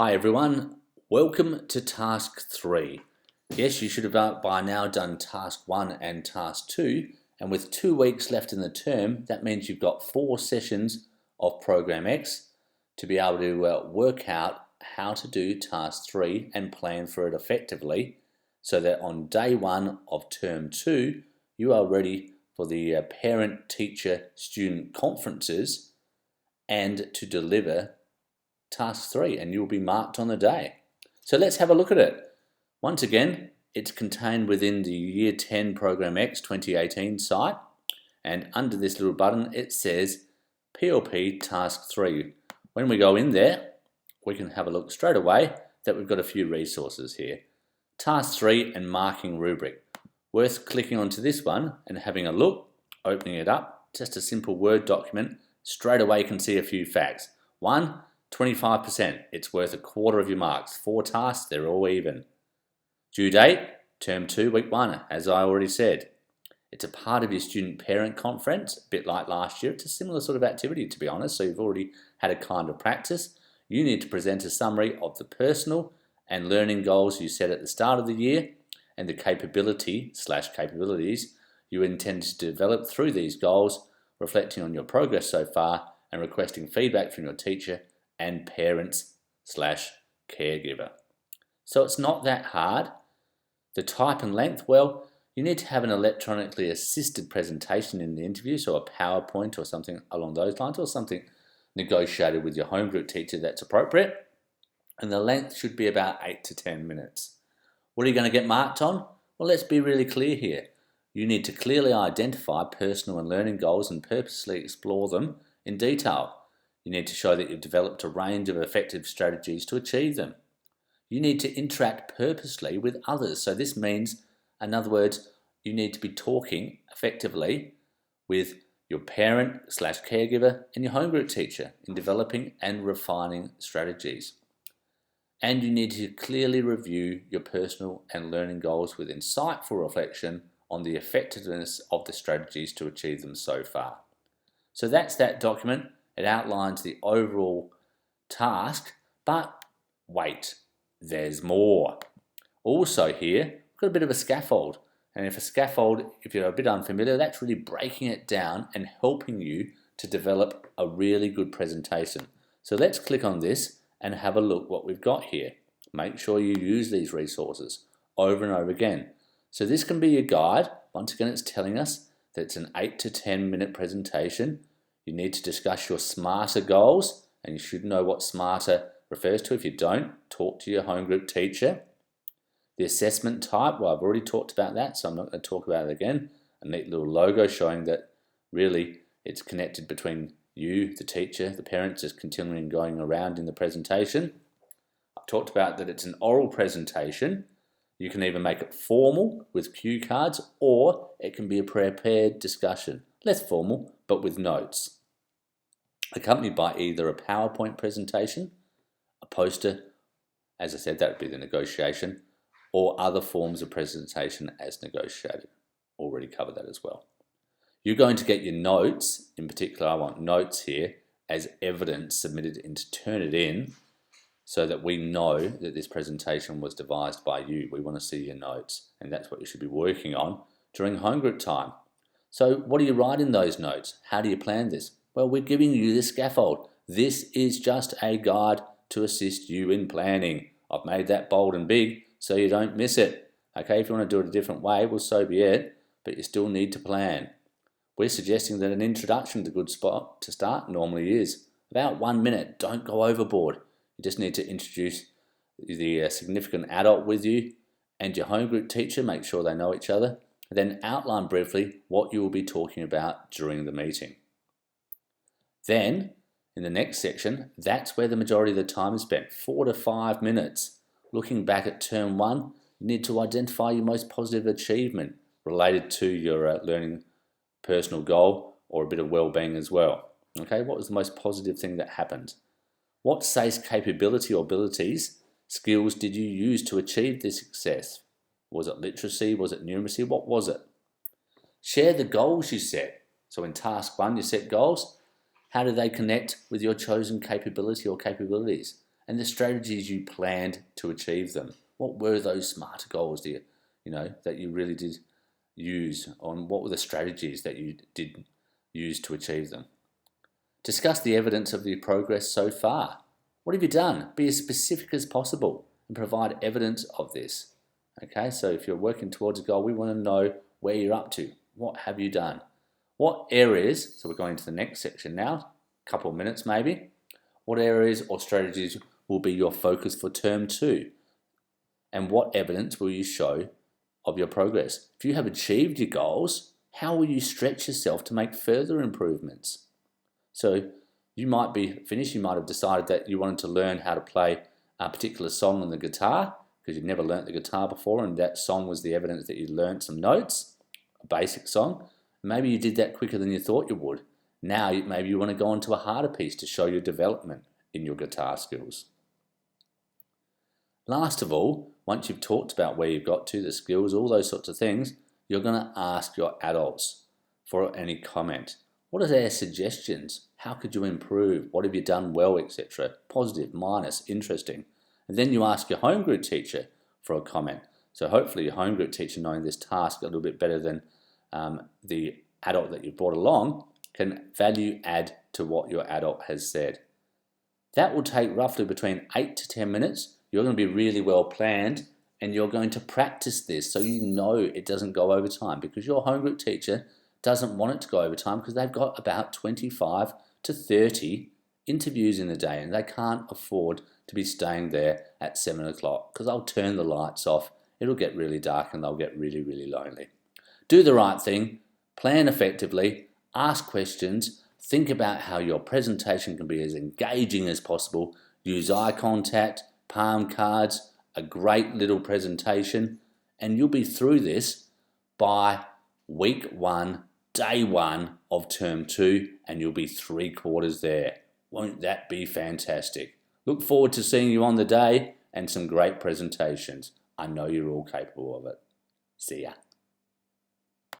Hi everyone, welcome to Task 3. Yes, you should have by now done Task 1 and Task 2, and with 2 weeks left in the term, that means you've got 4 sessions of Program X to be able to work out how to do Task 3 and plan for it effectively, so that on day 1 of Term 2, you are ready for the parent-teacher-student conferences and to deliver Task 3, and you'll be marked on the day. So let's have a look at it. Once again, it's contained within the Year 10 Program X 2018 site, and under this little button it says PLP Task 3. When we go in there, we can have a look straight away that we've got a few resources here. Task 3 and Marking Rubric. Worth clicking onto this one and having a look, opening it up, just a simple Word document. Straight away you can see a few facts. 1, 25%, it's worth 1/4 of your marks. 4 tasks, they're all even. Due date, Term 2, Week 1, as I already said. It's a part of your student parent conference, a bit like last year. It's a similar sort of activity, to be honest, so you've already had a kind of practice. You need to present a summary of the personal and learning goals you set at the start of the year and the capabilities you intend to develop through these goals, reflecting on your progress so far and requesting feedback from your teacher and parents/caregiver. So it's not that hard. The type and length, well, you need to have an electronically assisted presentation in the interview, so a PowerPoint or something along those lines, or something negotiated with your home group teacher that's appropriate. And the length should be about 8 to 10 minutes. What are you going to get marked on? Well, let's be really clear here. You need to clearly identify personal and learning goals and purposely explore them in detail. You need to show that you've developed a range of effective strategies to achieve them. You need to interact purposely with others. So this means, in other words, you need to be talking effectively with your parent/caregiver and your home group teacher in developing and refining strategies. And you need to clearly review your personal and learning goals with insightful reflection on the effectiveness of the strategies to achieve them so far. So that's that document. It outlines the overall task, but wait, there's more. Also here, we've got a bit of a scaffold. And if you're a bit unfamiliar, that's really breaking it down and helping you to develop a really good presentation. So let's click on this and have a look what we've got here. Make sure you use these resources over and over again. So this can be your guide. Once again, it's telling us that it's an 8 to 10 minute presentation. You need to discuss your SMARTER goals, and you should know what SMARTER refers to. If you don't, talk to your home group teacher. The assessment type, well, I've already talked about that, so I'm not going to talk about it again. A neat little logo showing that really it's connected between you, the teacher, the parents, just continuing going around in the presentation. I've talked about that it's an oral presentation. You can either make it formal with cue cards, or it can be a prepared discussion. Less formal, but with notes. Accompanied by either a PowerPoint presentation, a poster, as I said, that would be the negotiation, or other forms of presentation as negotiated. Already covered that as well. You're going to get your notes, in particular I want notes here, as evidence submitted in to turn it in so that we know that this presentation was devised by you. We want to see your notes, and that's what you should be working on during home group time. So what do you write in those notes? How do you plan this? Well, we're giving you the scaffold. This is just a guide to assist you in planning. I've made that bold and big so you don't miss it. Okay, if you want to do it a different way, well, so be it, but you still need to plan. We're suggesting that an introduction is a good spot to start, normally is. About 1 minute, don't go overboard. You just need to introduce the significant adult with you and your home group teacher, make sure they know each other, and then outline briefly what you will be talking about during the meeting. Then, in the next section, that's where the majority of the time is spent, 4 to 5 minutes. Looking back at Term 1, you need to identify your most positive achievement related to your learning personal goal, or a bit of well-being as well. Okay, what was the most positive thing that happened? What SACE capability or abilities, skills did you use to achieve this success? Was it literacy? Was it numeracy? What was it? Share the goals you set. So in Task 1, you set goals. How do they connect with your chosen capability or capabilities? and the strategies you planned to achieve them. What were those smarter goals that you really did use on? What were the strategies that you did use to achieve them? Discuss the evidence of your progress so far. What have you done? Be as specific as possible and provide evidence of this. Okay, so if you're working towards a goal, we want to know where you're up to. What have you done? What areas, so we're going to the next section now, a couple of minutes maybe, what areas or strategies will be your focus for term 2? And what evidence will you show of your progress? If you have achieved your goals, how will you stretch yourself to make further improvements? So you might be finished, you might have decided that you wanted to learn how to play a particular song on the guitar because you'd never learnt the guitar before, and that song was the evidence that you learnt some notes, a basic song. Maybe you did that quicker than you thought you would. Now maybe you want to go on to a harder piece to show your development in your guitar skills. Last of all, once you've talked about where you've got to, the skills, all those sorts of things, you're going to ask your adults for any comment. What are their suggestions? How could you improve? What have you done well, etc.? Positive, minus, interesting. And then you ask your home group teacher for a comment. So hopefully your home group teacher, knowing this task a little bit better than the adult that you brought along, can value add to what your adult has said. That will take roughly between 8 to 10 minutes. You're going to be really well planned, and you're going to practice this so you know it doesn't go over time, because your home group teacher doesn't want it to go over time because they've got about 25 to 30 interviews in a day, and they can't afford to be staying there at 7 o'clock because they'll turn the lights off, it'll get really dark, and they'll get really, really lonely. Do the right thing, plan effectively, ask questions, think about how your presentation can be as engaging as possible, use eye contact, palm cards, a great little presentation, and you'll be through this by week 1, day 1 of term 2, and you'll be 3/4 there. Won't that be fantastic? Look forward to seeing you on the day and some great presentations. I know you're all capable of it. See ya.